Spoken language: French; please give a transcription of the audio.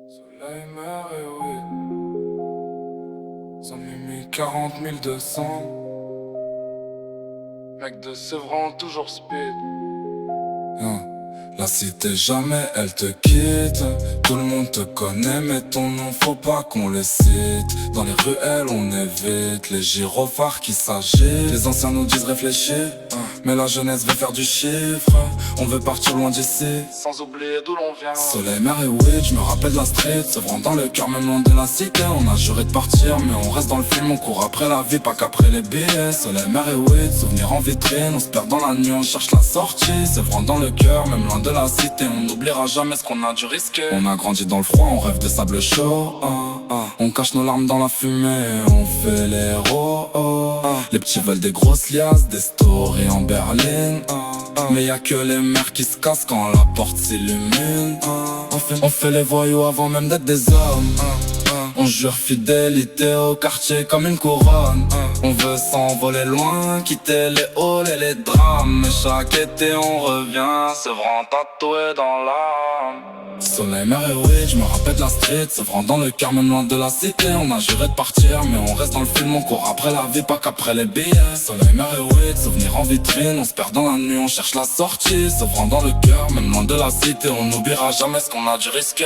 Soleil, mer et oui. Ça mimi 40 200. Mec de Sevran, toujours speed. Hein. La cité jamais elle te quitte. Tout le monde te connaît mais ton nom faut pas qu'on le cite. Dans les ruelles on évite les gyrophares qui s'agitent. Les anciens nous disent réfléchir, mais la jeunesse veut faire du chiffre. On veut partir loin d'ici, sans oublier d'où l'on vient. Soleil, mer et weed, je me rappelle de la street. Sevran dans le cœur même loin de la cité. On a juré de partir mais on reste dans le film. On court après la vie, pas qu'après les billets. Soleil, mer et weed, souvenirs en vitrine. On se perd dans la nuit, on cherche la sortie. Sevran dans le cœur, même loin de la cité. On n'oubliera jamais ce qu'on a dû risquer. On a grandi dans le froid, on rêve de sable chaud. On cache nos larmes dans la fumée, on fait les héros. Les petits veulent des grosses liasses, des stories en berline. Mais y'a que les mères qui se cassent quand la porte s'illumine. On fait les voyous avant même d'être des hommes. On jure fidélité au quartier comme une couronne. On veut s'envoler loin, quitter les halls et les drames. Mais chaque été on revient, Sevran tatoué dans l'âme. Soleil, mer et weed, je me rappelle de la street. Sevran dans le cœur même loin de la cité. On a juré de partir mais on reste dans le film. On court après la vie, pas qu'après les billets. Soleil, mer et weed, souvenirs en vitrine. On se perd dans la nuit, on cherche la sortie. Sevran dans le cœur, même loin de la cité. On n'oubliera jamais ce qu'on a dû risquer.